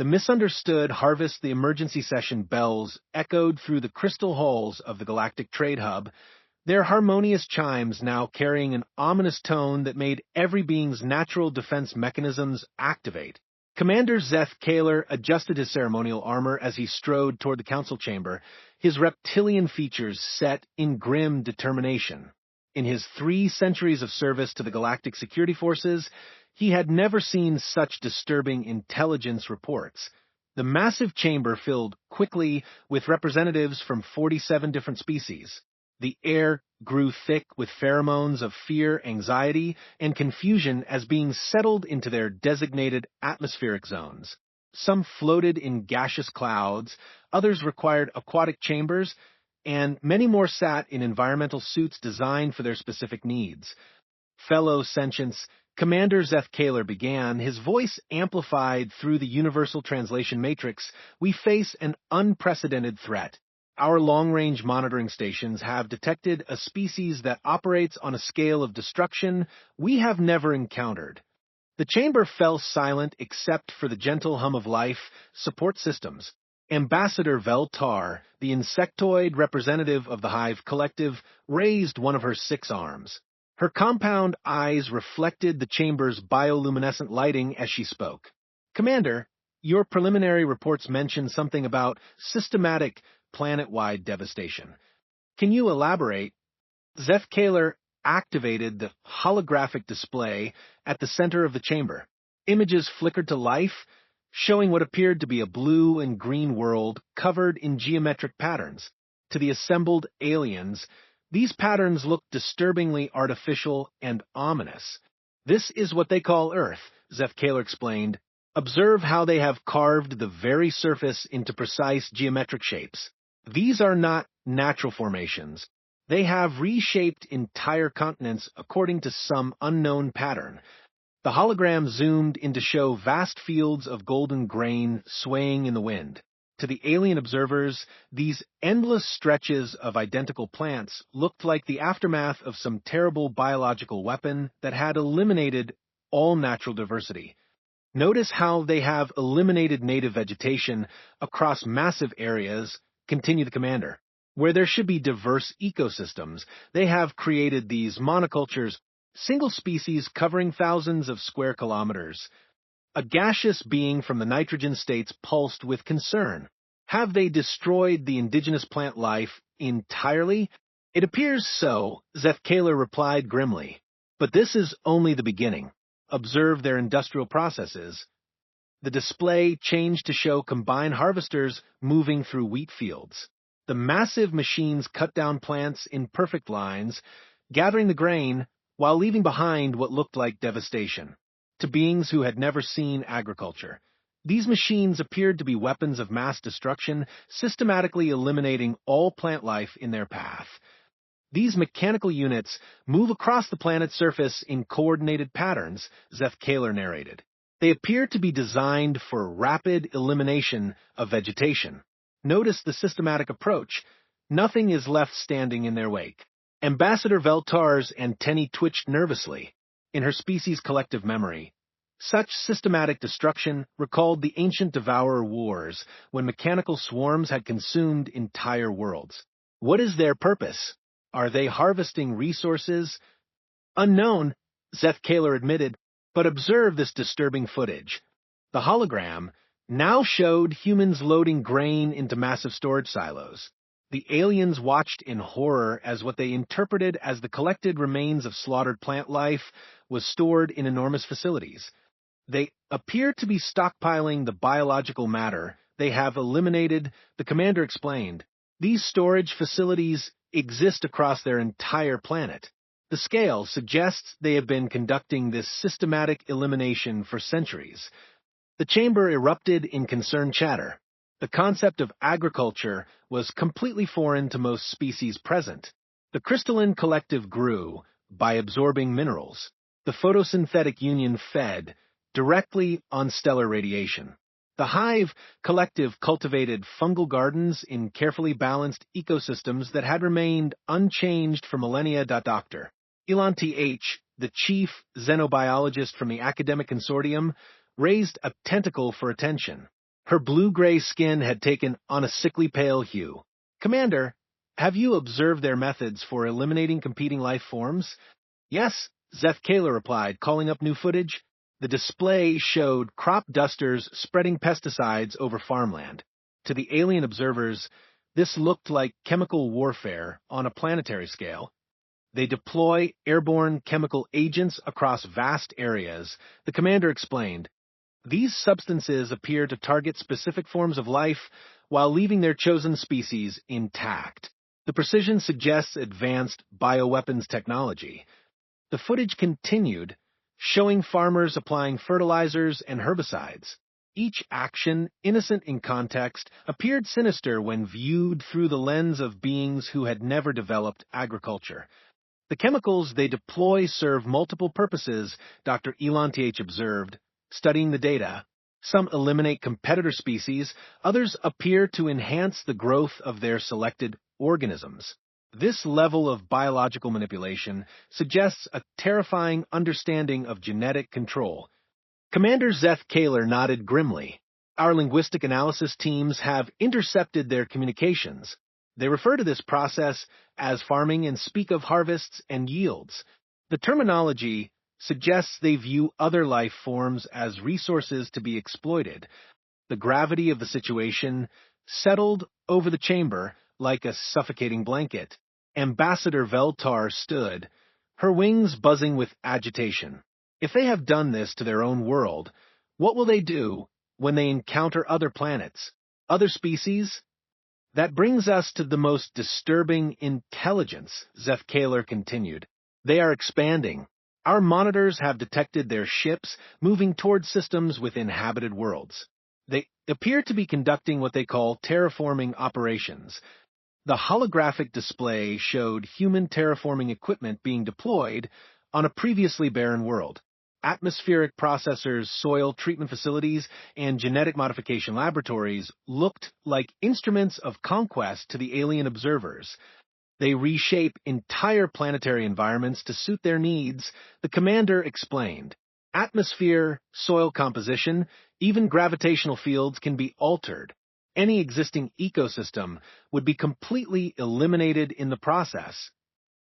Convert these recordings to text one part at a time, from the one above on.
The misunderstood harvest the emergency session bells echoed through the crystal halls of the Galactic Trade Hub, their harmonious chimes now carrying an ominous tone that made every being's natural defense mechanisms activate. Commander Zeth Kaler adjusted his ceremonial armor as he strode toward the council chamber, his reptilian features set in grim determination. In his 3 centuries of service to the Galactic Security Forces, he had never seen such disturbing intelligence reports. The massive chamber filled quickly with representatives from 47 different species. The air grew thick with pheromones of fear, anxiety, and confusion as beings settled into their designated atmospheric zones. Some floated in gaseous clouds, others required aquatic chambers, and many more sat in environmental suits designed for their specific needs. Fellow sentients, Commander Zeth Kaler began, his voice amplified through the universal translation matrix. We face an unprecedented threat. Our long-range monitoring stations have detected a species that operates on a scale of destruction we have never encountered. The chamber fell silent except for the gentle hum of life support systems. Ambassador Veltar, the insectoid representative of the Hive Collective, raised one of her 6 arms. Her compound eyes reflected the chamber's bioluminescent lighting as she spoke. Commander, your preliminary reports mention something about systematic planet-wide devastation. Can you elaborate? Zeth Kaler activated the holographic display at the center of the chamber. Images flickered to life, showing what appeared to be a blue and green world covered in geometric patterns. To the assembled aliens, these patterns looked disturbingly artificial and ominous. This is what they call Earth, Zeth Kaler explained. Observe how they have carved the very surface into precise geometric shapes. These are not natural formations. They have reshaped entire continents according to some unknown pattern. The hologram zoomed in to show vast fields of golden grain swaying in the wind. To the alien observers, these endless stretches of identical plants looked like the aftermath of some terrible biological weapon that had eliminated all natural diversity. Notice how they have eliminated native vegetation across massive areas, continued the commander. Where there should be diverse ecosystems, they have created these monocultures, single species covering thousands of square kilometers. A gaseous being from the nitrogen states pulsed with concern. Have they destroyed the indigenous plant life entirely? It appears so, Zeth Kaler replied grimly. But this is only the beginning. Observe their industrial processes. The display changed to show combine harvesters moving through wheat fields. The massive machines cut down plants in perfect lines, gathering the grain while leaving behind what looked like devastation. To beings who had never seen agriculture, these machines appeared to be weapons of mass destruction, systematically eliminating all plant life in their path. These mechanical units move across the planet's surface in coordinated patterns, Zeth Kaler narrated. They appear to be designed for rapid elimination of vegetation. Notice the systematic approach. Nothing is left standing in their wake. Ambassador Veltar's antennae twitched nervously. In her species' collective memory, such systematic destruction recalled the ancient Devourer Wars, when mechanical swarms had consumed entire worlds. What is their purpose? Are they harvesting resources? Unknown, Zeth Kaler admitted, but observe this disturbing footage. The hologram now showed humans loading grain into massive storage silos. The aliens watched in horror as what they interpreted as the collected remains of slaughtered plant life was stored in enormous facilities. They appear to be stockpiling the biological matter they have eliminated, the commander explained. These storage facilities exist across their entire planet. The scale suggests they have been conducting this systematic elimination for centuries. The chamber erupted in concerned chatter. The concept of agriculture was completely foreign to most species present. The crystalline collective grew by absorbing minerals. The photosynthetic union fed directly on stellar radiation. The Hive Collective cultivated fungal gardens in carefully balanced ecosystems that had remained unchanged for millennia. Dr. Ilanti H., the chief xenobiologist from the academic consortium, raised a tentacle for attention. Her blue-gray skin had taken on a sickly pale hue. "Commander, have you observed their methods for eliminating competing life forms?" "Yes," Zeth Kayla replied, calling up new footage. The display showed crop dusters spreading pesticides over farmland. To the alien observers, this looked like chemical warfare on a planetary scale. "They deploy airborne chemical agents across vast areas," the commander explained. "These substances appear to target specific forms of life while leaving their chosen species intact. The precision suggests advanced bioweapons technology." The footage continued, showing farmers applying fertilizers and herbicides. Each action, innocent in context, appeared sinister when viewed through the lens of beings who had never developed agriculture. "The chemicals they deploy serve multiple purposes," Dr. Elon TH observed, studying the data. "Some eliminate competitor species, others appear to enhance the growth of their selected organisms." This level of biological manipulation suggests a terrifying understanding of genetic control. Commander Zeth Kaler nodded grimly. "Our linguistic analysis teams have intercepted their communications. They refer to this process as farming and speak of harvests and yields. The terminology suggests they view other life forms as resources to be exploited." The gravity of the situation settled over the chamber like a suffocating blanket. Ambassador Veltar stood, her wings buzzing with agitation. If they have done this to their own world, what will they do when they encounter other planets, other species? "That brings us to the most disturbing intelligence," Zeth Kaler continued. "They are expanding. Our monitors have detected their ships moving toward systems with inhabited worlds. They appear to be conducting what they call terraforming operations." The holographic display showed human terraforming equipment being deployed on a previously barren world. Atmospheric processors, soil treatment facilities, and genetic modification laboratories looked like instruments of conquest to the alien observers. They reshape entire planetary environments to suit their needs, the commander explained. Atmosphere, soil composition, even gravitational fields can be altered. Any existing ecosystem would be completely eliminated in the process.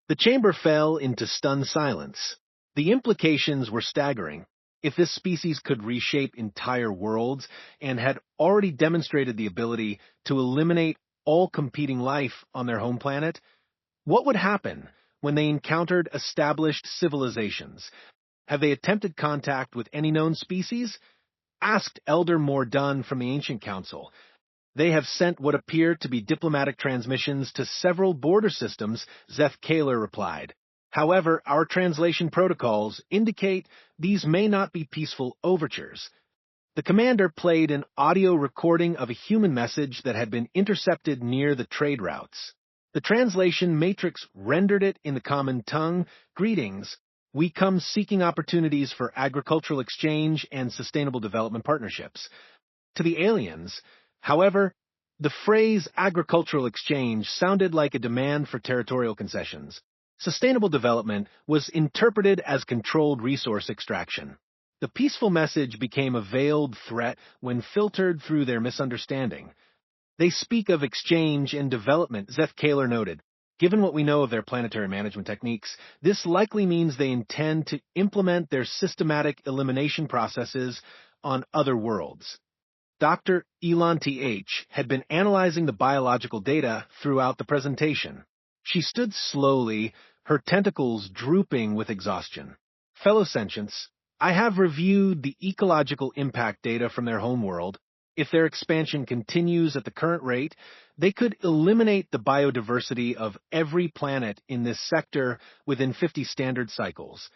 The chamber fell into stunned silence. The implications were staggering. If this species could reshape entire worlds and had already demonstrated the ability to eliminate all competing life on their home planet, what would happen when they encountered established civilizations? Have they attempted contact with any known species? Asked Elder Mordun from the Ancient Council. They have sent what appear to be diplomatic transmissions to several border systems, Zeth Kaler replied. However, our translation protocols indicate these may not be peaceful overtures. The commander played an audio recording of a human message that had been intercepted near the trade routes. The translation matrix rendered it in the common tongue. "Greetings. We come seeking opportunities for agricultural exchange and sustainable development partnerships." To the aliens, however, the phrase agricultural exchange sounded like a demand for territorial concessions. Sustainable development was interpreted as controlled resource extraction. The peaceful message became a veiled threat when filtered through their misunderstanding. "They speak of exchange and development," Zeth Kaler noted. "Given what we know of their planetary management techniques, this likely means they intend to implement their systematic elimination processes on other worlds." Dr. Elon TH had been analyzing the biological data throughout the presentation. She stood slowly, her tentacles drooping with exhaustion. "Fellow sentients, I have reviewed the ecological impact data from their homeworld. If their expansion continues at the current rate, they could eliminate the biodiversity of every planet in this sector within 50 standard cycles."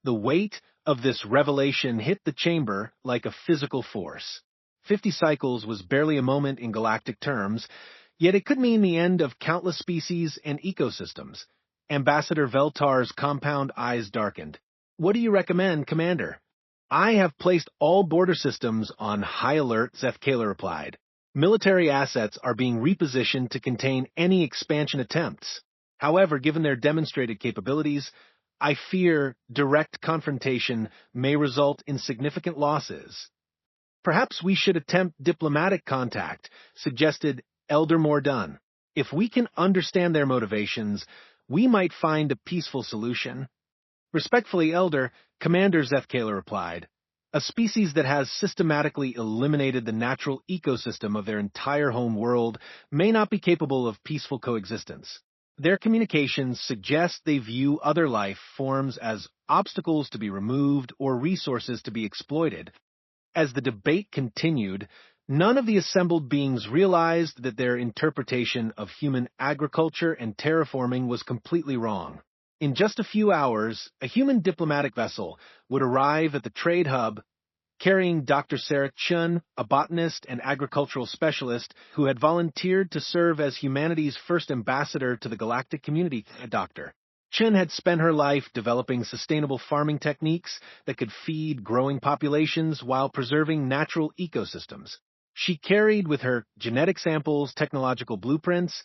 The weight of this revelation hit the chamber like a physical force. 50 cycles was barely a moment in galactic terms, yet it could mean the end of countless species and ecosystems. Ambassador Veltar's compound eyes darkened. "What do you recommend, Commander?" "I have placed all border systems on high alert," Zeth Kaler replied. "Military assets are being repositioned to contain any expansion attempts. However, given their demonstrated capabilities, I fear direct confrontation may result in significant losses." Perhaps we should attempt diplomatic contact, suggested Elder Mordun. If we can understand their motivations, we might find a peaceful solution. Respectfully, Elder, Commander Zethkala replied. A species that has systematically eliminated the natural ecosystem of their entire home world may not be capable of peaceful coexistence. Their communications suggest they view other life forms as obstacles to be removed or resources to be exploited. As the debate continued, none of the assembled beings realized that their interpretation of human agriculture and terraforming was completely wrong. In just a few hours, a human diplomatic vessel would arrive at the trade hub carrying Dr. Sarah Chun, a botanist and agricultural specialist who had volunteered to serve as humanity's first ambassador to the galactic community. Dr. Chun had spent her life developing sustainable farming techniques that could feed growing populations while preserving natural ecosystems. She carried with her genetic samples, technological blueprints,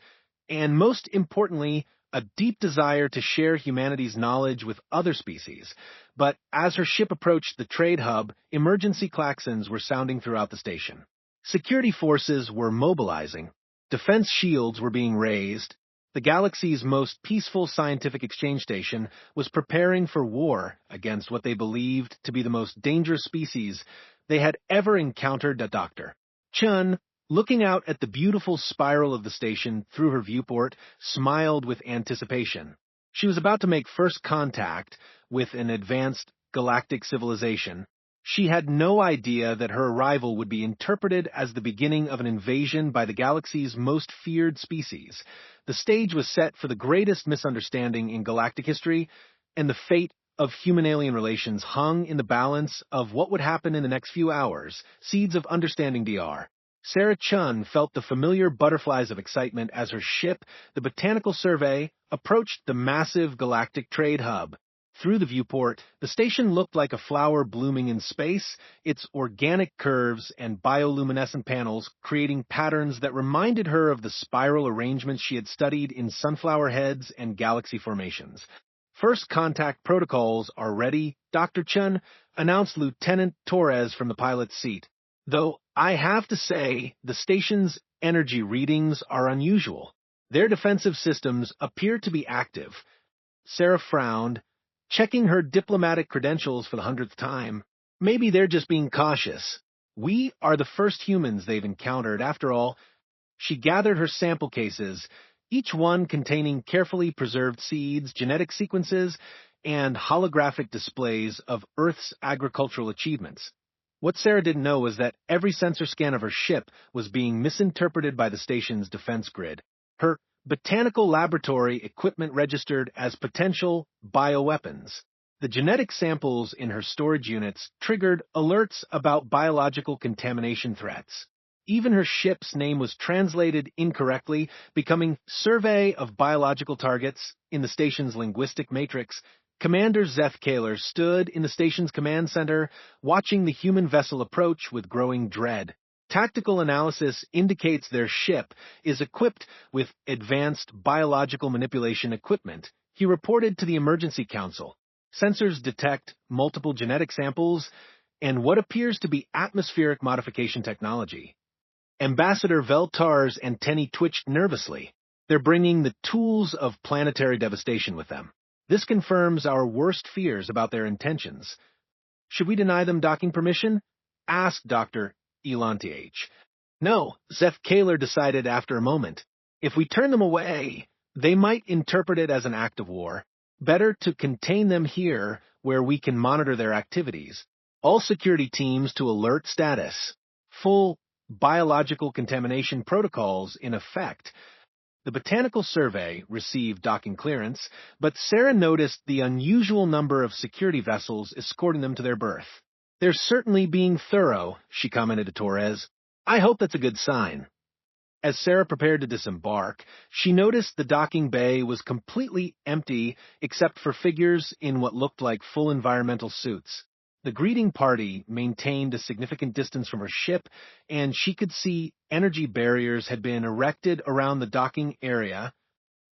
and most importantly, a deep desire to share humanity's knowledge with other species. But as her ship approached the trade hub, emergency klaxons were sounding throughout the station. Security forces were mobilizing. Defense shields were being raised. The galaxy's most peaceful scientific exchange station was preparing for war against what they believed to be the most dangerous species they had ever encountered. Dr. Chun, looking out at the beautiful spiral of the station through her viewport, smiled with anticipation. She was about to make first contact with an advanced galactic civilization. She had no idea that her arrival would be interpreted as the beginning of an invasion by the galaxy's most feared species. The stage was set for the greatest misunderstanding in galactic history, and the fate of human-alien relations hung in the balance of what would happen in the next few hours. Seeds of Understanding Dr. Sarah Chun felt the familiar butterflies of excitement as her ship, the Botanical Survey, approached the massive galactic trade hub. Through the viewport, the station looked like a flower blooming in space, its organic curves and bioluminescent panels creating patterns that reminded her of the spiral arrangements she had studied in sunflower heads and galaxy formations. First contact protocols are ready, Dr. Chun announced Lieutenant Torres from the pilot's seat. Though I have to say, the station's energy readings are unusual. Their defensive systems appear to be active. Sarah frowned, checking her diplomatic credentials for the 100th time. Maybe they're just being cautious. We are the first humans they've encountered. After all, she gathered her sample cases, each one containing carefully preserved seeds, genetic sequences, and holographic displays of Earth's agricultural achievements. What Sarah didn't know was that every sensor scan of her ship was being misinterpreted by the station's defense grid. Her botanical laboratory equipment registered as potential bioweapons. The genetic samples in her storage units triggered alerts about biological contamination threats. Even her ship's name was translated incorrectly, becoming Survey of Biological Targets in the station's linguistic matrix. Commander Zethkala stood in the station's command center, watching the human vessel approach with growing dread. Tactical analysis indicates their ship is equipped with advanced biological manipulation equipment, he reported to the Emergency Council. Sensors detect multiple genetic samples and what appears to be atmospheric modification technology. Ambassador Veltar's antennae twitched nervously. They're bringing the tools of planetary devastation with them. This confirms our worst fears about their intentions. Should we deny them docking permission? Asked Dr. Elantiach. No, Zethkala decided after a moment. If we turn them away, they might interpret it as an act of war. Better to contain them here, where we can monitor their activities. All security teams to alert status. Full biological contamination protocols in effect. The Botanical Survey received docking clearance, but Sarah noticed the unusual number of security vessels escorting them to their berth. They're certainly being thorough, she commented to Torres. I hope that's a good sign. As Sarah prepared to disembark, she noticed the docking bay was completely empty except for figures in what looked like full environmental suits. The greeting party maintained a significant distance from her ship, and she could see energy barriers had been erected around the docking area.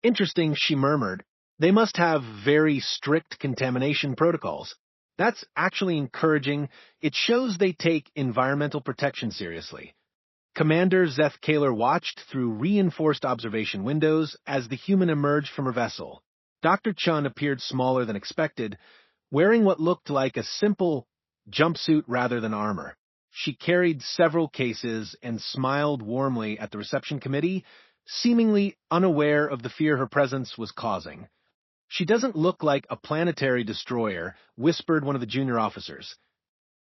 Interesting, she murmured. They must have very strict contamination protocols. That's actually encouraging. It shows they take environmental protection seriously. Commander Zeth Kaler watched through reinforced observation windows as the human emerged from her vessel. Dr. Chun appeared smaller than expected, wearing what looked like a simple jumpsuit rather than armor. She carried several cases and smiled warmly at the reception committee, seemingly unaware of the fear her presence was causing. "She doesn't look like a planetary destroyer," whispered one of the junior officers.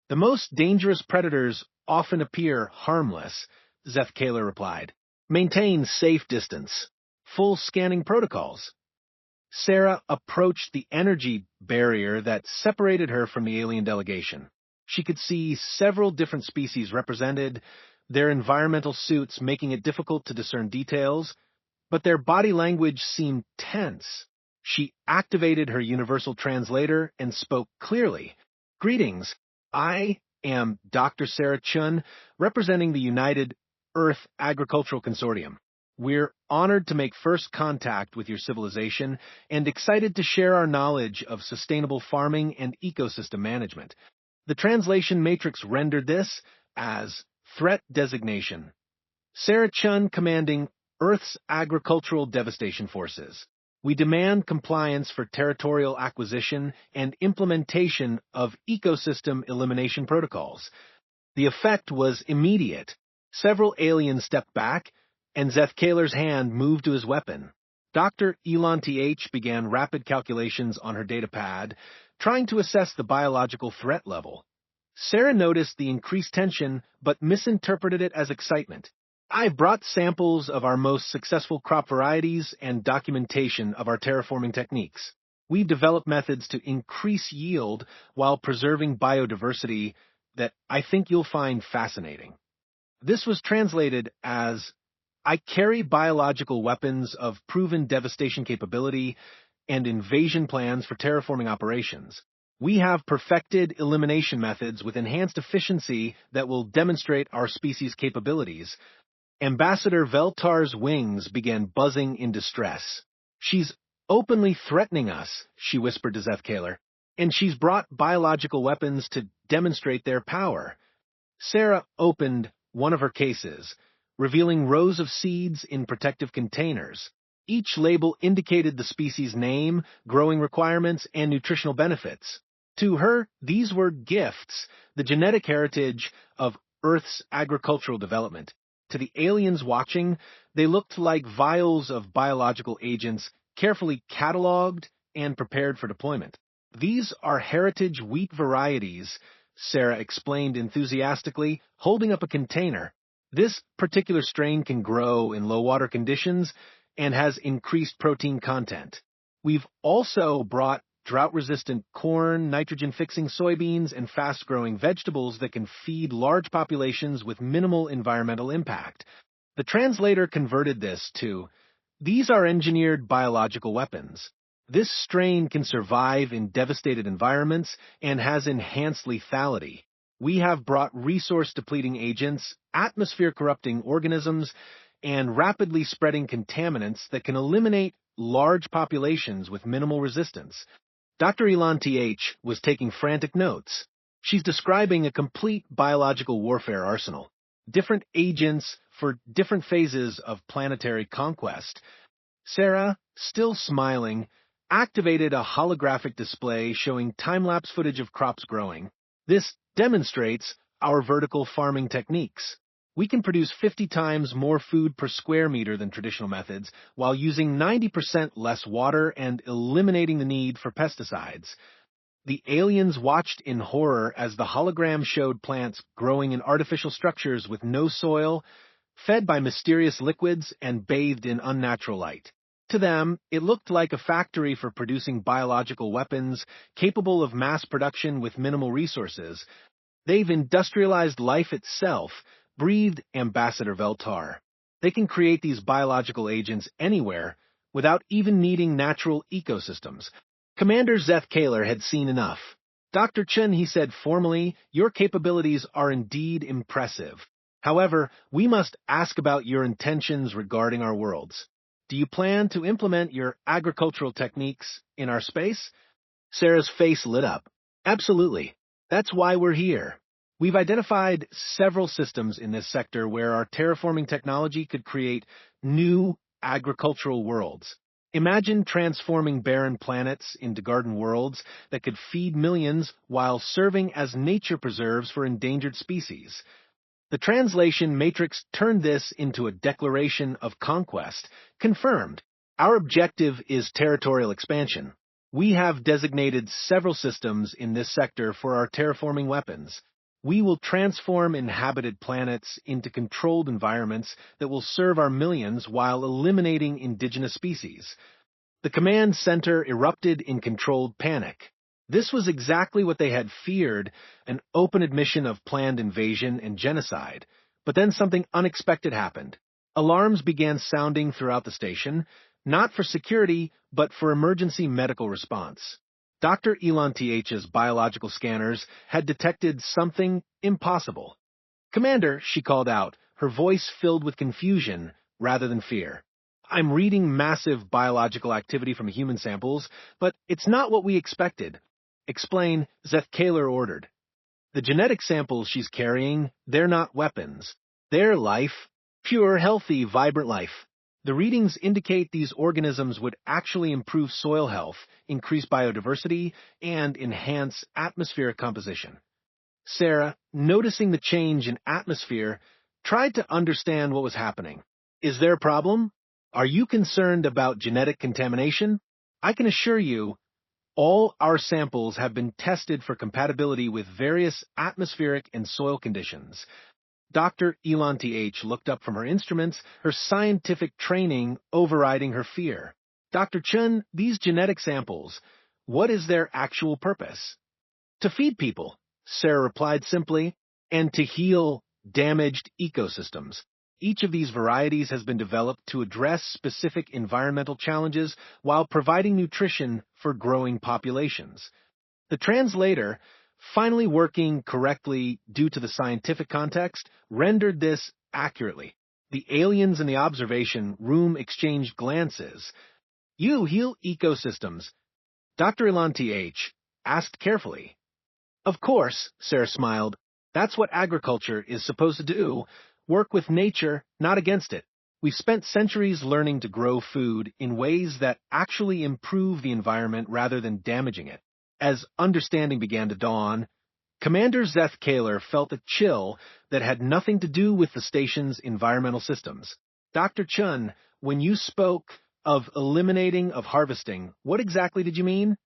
"The most dangerous predators often appear harmless," Zeth Kaler replied. "Maintain safe distance. Full scanning protocols." Sarah approached the energy barrier that separated her from the alien delegation. She could see several different species represented, their environmental suits making it difficult to discern details, but their body language seemed tense. She activated her universal translator and spoke clearly. "Greetings. I am Dr. Sarah Chun, representing the United Earth Agricultural Consortium. We're honored to make first contact with your civilization and excited to share our knowledge of sustainable farming and ecosystem management." The translation matrix rendered this as threat designation. Sarah Chun commanding Earth's Agricultural Devastation Forces. "We demand compliance for territorial acquisition and implementation of ecosystem elimination protocols." The effect was immediate. Several aliens stepped back, and Zeth Kaler's hand moved to his weapon. Dr. Elon TH began rapid calculations on her datapad, trying to assess the biological threat level. Sarah noticed the increased tension, but misinterpreted it as excitement. "I brought samples of our most successful crop varieties and documentation of our terraforming techniques. We've developed methods to increase yield while preserving biodiversity that I think you'll find fascinating." This was translated as, "I carry biological weapons of proven devastation capability and invasion plans for terraforming operations. We have perfected elimination methods with enhanced efficiency that will demonstrate our species' capabilities." Ambassador Veltar's wings began buzzing in distress. "She's openly threatening us," she whispered to Zeth Kaler, "and she's brought biological weapons to demonstrate their power." Sarah opened one of her cases, revealing rows of seeds in protective containers. Each label indicated the species' name, growing requirements, and nutritional benefits. To her, these were gifts, the genetic heritage of Earth's agricultural development. To the aliens watching, they looked like vials of biological agents carefully cataloged and prepared for deployment. "These are heritage wheat varieties," Sarah explained enthusiastically, holding up a container. "This particular strain can grow in low-water conditions and has increased protein content. We've also brought drought-resistant corn, nitrogen-fixing soybeans, and fast-growing vegetables that can feed large populations with minimal environmental impact." The translator converted this to, "These are engineered biological weapons. This strain can survive in devastated environments and has enhanced lethality. We have brought resource-depleting agents, atmosphere-corrupting organisms, and rapidly spreading contaminants that can eliminate large populations with minimal resistance." Dr. Elon TH was taking frantic notes. She's describing a complete biological warfare arsenal, different agents for different phases of planetary conquest. Sarah, still smiling, activated a holographic display showing time-lapse footage of crops growing. "This demonstrates our vertical farming techniques. We can produce 50 times more food per square meter than traditional methods, while using 90% less water and eliminating the need for pesticides." The aliens watched in horror as the hologram showed plants growing in artificial structures with no soil, fed by mysterious liquids, and bathed in unnatural light. To them, it looked like a factory for producing biological weapons capable of mass production with minimal resources. "They've industrialized life itself," breathed Ambassador Veltar. "They can create these biological agents anywhere without even needing natural ecosystems." Commander Zeth Kaler had seen enough. "Dr. Chun," he said formally, "your capabilities are indeed impressive. However, we must ask about your intentions regarding our worlds. Do you plan to implement your agricultural techniques in our space?" Sarah's face lit up. Absolutely. That's why we're here. We've identified several systems in this sector where our terraforming technology could create new agricultural worlds. Imagine transforming barren planets into garden worlds that could feed millions while serving as nature preserves for endangered species. The translation matrix turned this into a declaration of conquest. Confirmed. Our objective is territorial expansion. We have designated several systems in this sector for our terraforming weapons. We will transform inhabited planets into controlled environments that will serve our millions while eliminating indigenous species. The command center erupted in controlled panic. This was exactly what they had feared, an open admission of planned invasion and genocide. But then something unexpected happened. Alarms began sounding throughout the station, not for security, but for emergency medical response. Dr. Elon TH's biological scanners had detected something impossible. Commander, she called out, her voice filled with confusion rather than fear. I'm reading massive biological activity from human samples, but it's not what we expected. Explain, Zeth Kaler ordered. The genetic samples she's carrying, they're not weapons. They're life. Pure, healthy, vibrant life. The readings indicate these organisms would actually improve soil health, increase biodiversity, and enhance atmospheric composition. Sarah, noticing the change in atmosphere, tried to understand what was happening. Is there a problem? Are you concerned about genetic contamination? I can assure you, all our samples have been tested for compatibility with various atmospheric and soil conditions. Dr. Elon TH looked up from her instruments, her scientific training overriding her fear. Dr. Chun, these genetic samples, what is their actual purpose? To feed people, Sarah replied simply, and to heal damaged ecosystems. Each of these varieties has been developed to address specific environmental challenges while providing nutrition for growing populations. The translator, finally working correctly due to the scientific context, rendered this accurately. The aliens in the observation room exchanged glances. You heal ecosystems. Dr. Elon TH asked carefully. Of course, Sarah smiled. That's what agriculture is supposed to do. Work with nature, not against it. We've spent centuries learning to grow food in ways that actually improve the environment rather than damaging it. As understanding began to dawn, Commander Zeth Kaler felt a chill that had nothing to do with the station's environmental systems. Dr. Chun, when you spoke of eliminating of harvesting, what exactly did you mean?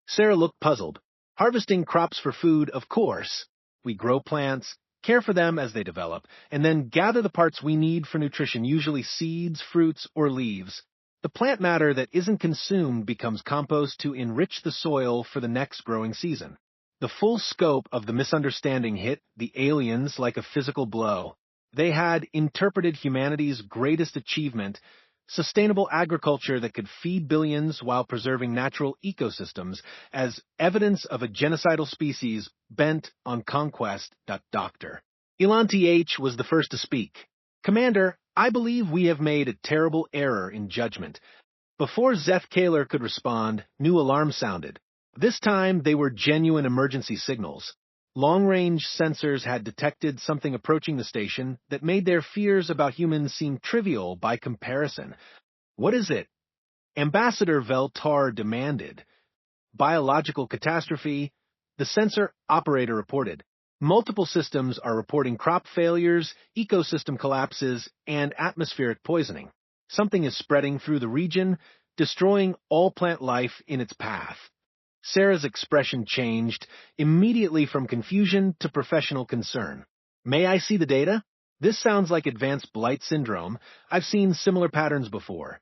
Sarah looked puzzled. Harvesting crops for food, of course. We grow plants, care for them as they develop, and then gather the parts we need for nutrition, usually seeds, fruits, or leaves. The plant matter that isn't consumed becomes compost to enrich the soil for the next growing season. The full scope of the misunderstanding hit the aliens like a physical blow. They had interpreted humanity's greatest achievement, sustainable agriculture that could feed billions while preserving natural ecosystems, as evidence of a genocidal species bent on conquest. Dr. Elon TH was the first to speak. Commander, I believe we have made a terrible error in judgment. Before Zeth Kaler could respond, new alarms sounded. This time, they were genuine emergency signals. Long-range sensors had detected something approaching the station that made their fears about humans seem trivial by comparison. What is it? Ambassador Veltar demanded. Biological catastrophe, the sensor operator reported. Multiple systems are reporting crop failures, ecosystem collapses, and atmospheric poisoning. Something is spreading through the region, destroying all plant life in its path. Sarah's expression changed immediately from confusion to professional concern. May I see the data? This sounds like advanced blight syndrome. I've seen similar patterns before.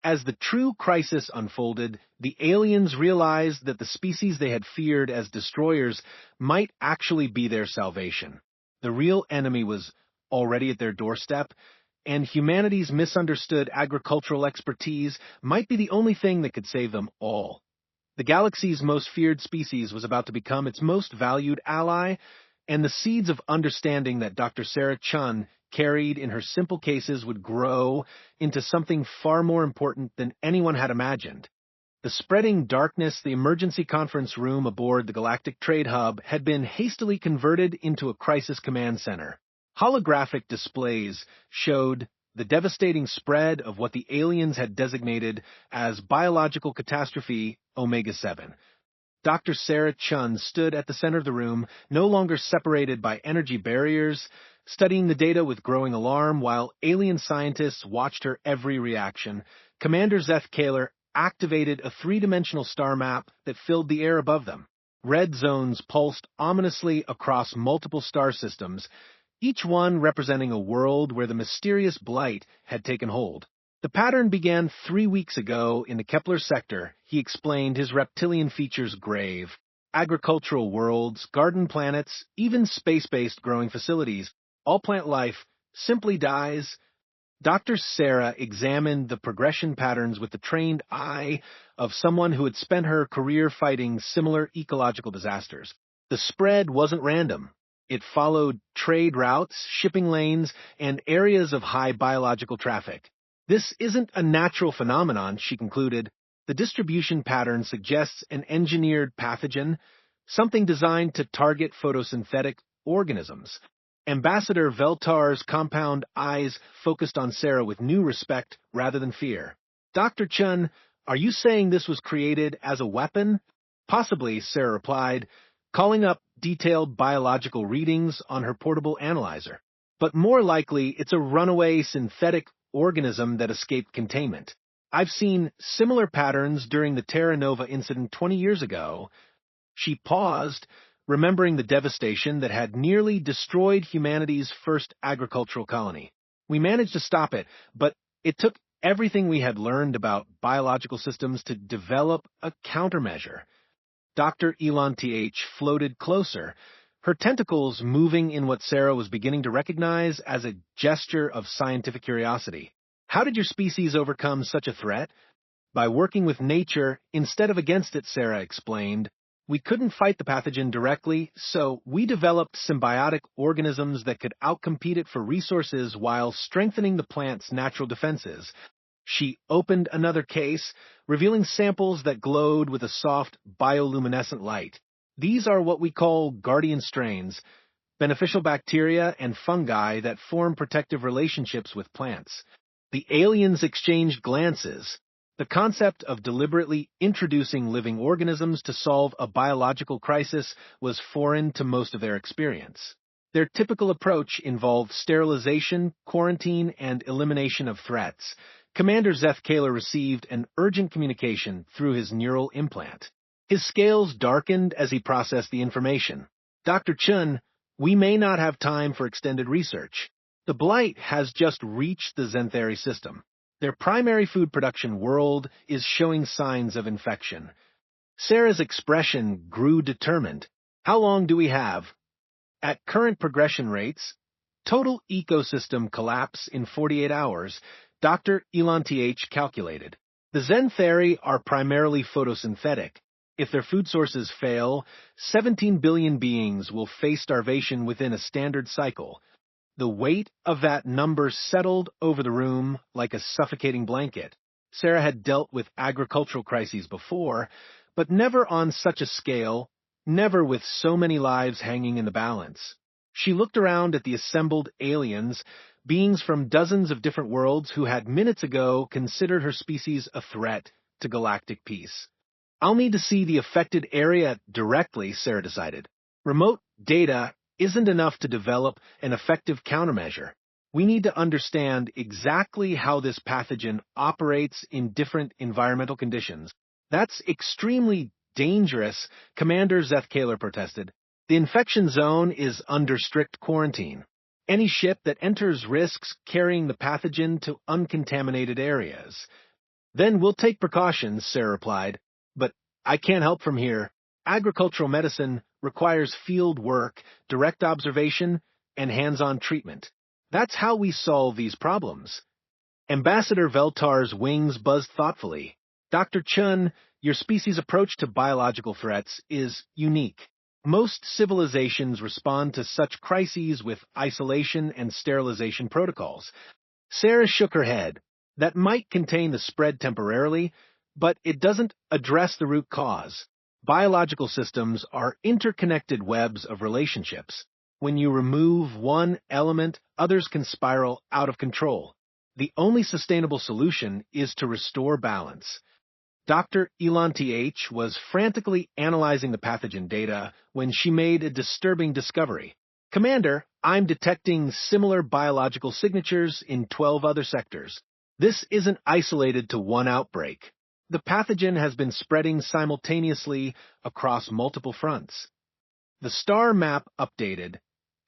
As the true crisis unfolded, the aliens realized that the species they had feared as destroyers might actually be their salvation. The real enemy was already at their doorstep, and humanity's misunderstood agricultural expertise might be the only thing that could save them all. The galaxy's most feared species was about to become its most valued ally, and the seeds of understanding that Dr. Sarah Chun carried in her simple cases would grow into something far more important than anyone had imagined. The spreading darkness, the emergency conference room aboard the Galactic Trade Hub had been hastily converted into a crisis command center. Holographic displays showed the devastating spread of what the aliens had designated as biological catastrophe Omega-7. Dr. Sarah Chun stood at the center of the room, no longer separated by energy barriers, studying the data with growing alarm while alien scientists watched her every reaction. Commander Zeth Kaler activated a three-dimensional star map that filled the air above them. Red zones pulsed ominously across multiple star systems, each one representing a world where the mysterious blight had taken hold. The pattern began 3 weeks ago in the Kepler sector, he explained, his reptilian features grave. Agricultural worlds, garden planets, even space-based growing facilities, all plant life simply dies. Dr. Sarah examined the progression patterns with the trained eye of someone who had spent her career fighting similar ecological disasters. The spread wasn't random. It followed trade routes, shipping lanes, and areas of high biological traffic. This isn't a natural phenomenon, she concluded. The distribution pattern suggests an engineered pathogen, something designed to target photosynthetic organisms. Ambassador Veltar's compound eyes focused on Sarah with new respect rather than fear. Dr. Chun, are you saying this was created as a weapon? Possibly, Sarah replied, calling up detailed biological readings on her portable analyzer. But more likely, it's a runaway synthetic organism that escaped containment. I've seen similar patterns during the Terra Nova incident 20 years ago. She paused, remembering the devastation that had nearly destroyed humanity's first agricultural colony. We managed to stop it, but it took everything we had learned about biological systems to develop a countermeasure. Dr. Elon Th floated closer, her tentacles moving in what Sarah was beginning to recognize as a gesture of scientific curiosity. How did your species overcome such a threat? By working with nature instead of against it, Sarah explained. We couldn't fight the pathogen directly, so we developed symbiotic organisms that could outcompete it for resources while strengthening the plant's natural defenses. She opened another case, revealing samples that glowed with a soft bioluminescent light. These are what we call guardian strains, beneficial bacteria and fungi that form protective relationships with plants. The aliens exchanged glances. The concept of deliberately introducing living organisms to solve a biological crisis was foreign to most of their experience. Their typical approach involved sterilization, quarantine, and elimination of threats. Commander Zeth Kaler received an urgent communication through his neural implant. His scales darkened as he processed the information. Dr. Chun, we may not have time for extended research. The blight has just reached the Zenthari system. Their primary food production world is showing signs of infection. Sarah's expression grew determined. How long do we have? At current progression rates, total ecosystem collapse in 48 hours, Dr. Elon Th calculated. The Zenthari are primarily photosynthetic. If their food sources fail, 17 billion beings will face starvation within a standard cycle. The weight of that number settled over the room like a suffocating blanket. Sarah had dealt with agricultural crises before, but never on such a scale, never with so many lives hanging in the balance. She looked around at the assembled aliens, beings from dozens of different worlds who had minutes ago considered her species a threat to galactic peace. I'll need to see the affected area directly, Sarah decided. Remote data isn't enough to develop an effective countermeasure. We need to understand exactly how this pathogen operates in different environmental conditions. That's extremely dangerous, Commander Zeth Kaler protested. The infection zone is under strict quarantine. Any ship that enters risks carrying the pathogen to uncontaminated areas. Then we'll take precautions, Sarah replied. But I can't help from here. Agricultural medicine requires field work, direct observation, and hands-on treatment. That's how we solve these problems. Ambassador Veltar's wings buzzed thoughtfully. Dr. Chun, your species' approach to biological threats is unique. Most civilizations respond to such crises with isolation and sterilization protocols. Sarah shook her head. That might contain the spread temporarily, but it doesn't address the root cause. Biological systems are interconnected webs of relationships. When you remove one element, others can spiral out of control. The only sustainable solution is to restore balance. Dr. Elanti H. was frantically analyzing the pathogen data when she made a disturbing discovery. Commander, I'm detecting similar biological signatures in 12 other sectors. This isn't isolated to one outbreak. The pathogen has been spreading simultaneously across multiple fronts. The star map updated,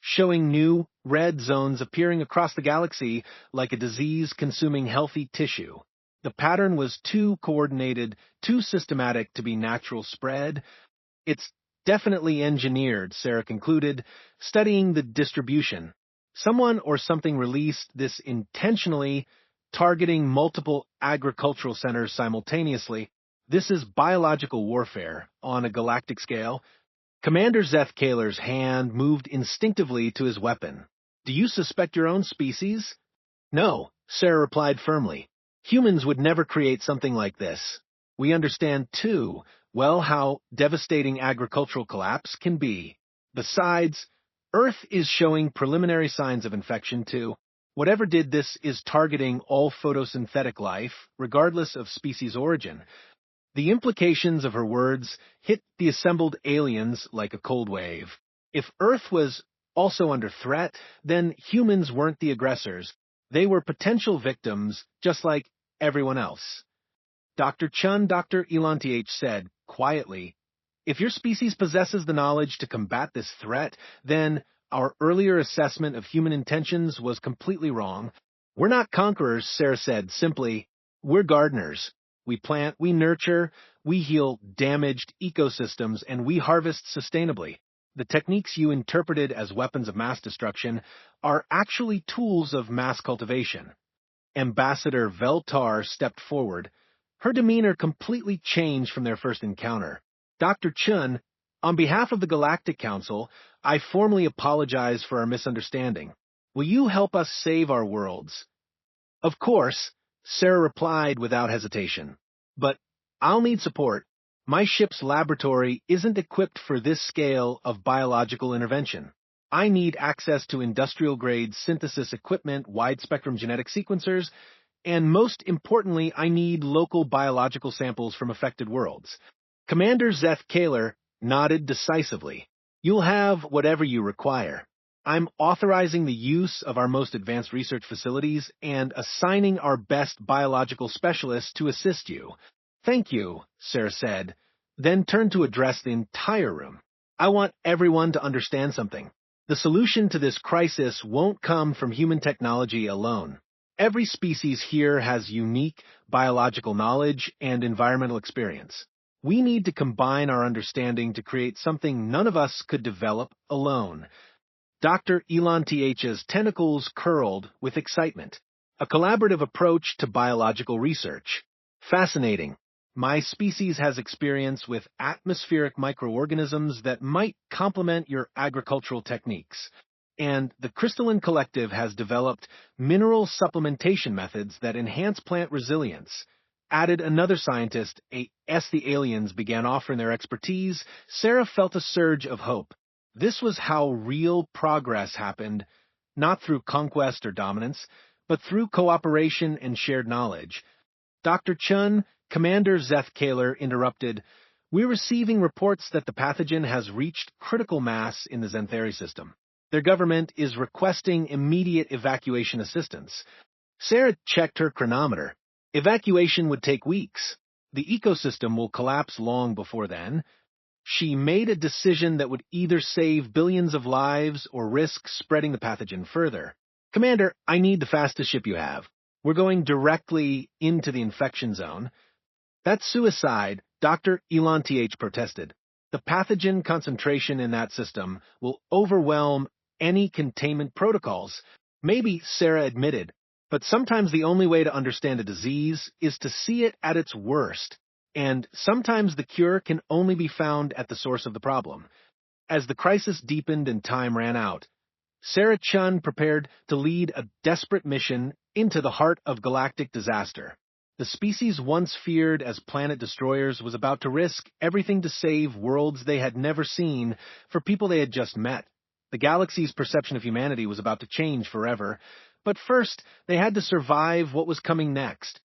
showing new red zones appearing across the galaxy like a disease consuming healthy tissue. The pattern was too coordinated, too systematic to be natural spread. It's definitely engineered, Sarah concluded, studying the distribution. Someone or something released this intentionally, targeting multiple agricultural centers simultaneously. This is biological warfare on a galactic scale. Commander Zeth Kaler's hand moved instinctively to his weapon. Do you suspect your own species? No, Sarah replied firmly. Humans would never create something like this. We understand, too, well how devastating agricultural collapse can be. Besides, Earth is showing preliminary signs of infection, too. Whatever did this is targeting all photosynthetic life, regardless of species origin. The implications of her words hit the assembled aliens like a cold wave. If Earth was also under threat, then humans weren't the aggressors. They were potential victims, just like everyone else. Dr. Elanti H. said, quietly, if your species possesses the knowledge to combat this threat, then our earlier assessment of human intentions was completely wrong. We're not conquerors, Sarah said simply. We're gardeners. We plant, we nurture, we heal damaged ecosystems, and we harvest sustainably. The techniques you interpreted as weapons of mass destruction are actually tools of mass cultivation. Ambassador Veltar stepped forward. Her demeanor completely changed from their first encounter. Dr. Chun, on behalf of the Galactic Council, I formally apologize for our misunderstanding. Will you help us save our worlds? Of course, Sarah replied without hesitation. But I'll need support. My ship's laboratory isn't equipped for this scale of biological intervention. I need access to industrial-grade synthesis equipment, wide-spectrum genetic sequencers, and most importantly, I need local biological samples from affected worlds. Commander Zeth Kaler nodded decisively. You'll have whatever you require. I'm authorizing the use of our most advanced research facilities and assigning our best biological specialists to assist you. Thank you, Sarah said, then turned to address the entire room. I want everyone to understand something. The solution to this crisis won't come from human technology alone. Every species here has unique biological knowledge and environmental experience. We need to combine our understanding to create something none of us could develop alone. Dr. Elanti H's tentacles curled with excitement. A collaborative approach to biological research. Fascinating. My species has experience with atmospheric microorganisms that might complement your agricultural techniques. And the Crystalline Collective has developed mineral supplementation methods that enhance plant resilience. Added another scientist, as the aliens began offering their expertise, Sarah felt a surge of hope. This was how real progress happened, not through conquest or dominance, but through cooperation and shared knowledge. Dr. Chun, Commander Zeth Kaler interrupted, We're receiving reports that the pathogen has reached critical mass in the Zentheri system. Their government is requesting immediate evacuation assistance. Sarah checked her chronometer. Evacuation would take weeks. The ecosystem will collapse long before then. She made a decision that would either save billions of lives or risk spreading the pathogen further. Commander, I need the fastest ship you have. We're going directly into the infection zone. That's suicide, Dr. Elanti H. protested. The pathogen concentration in that system will overwhelm any containment protocols. Maybe, Sarah admitted, but sometimes the only way to understand a disease is to see it at its worst, and sometimes the cure can only be found at the source of the problem. As the crisis deepened and time ran out, Sarah Chun prepared to lead a desperate mission into the heart of galactic disaster. The species once feared as planet destroyers was about to risk everything to save worlds they had never seen for people they had just met. The galaxy's perception of humanity was about to change forever, but first they had to survive what was coming next.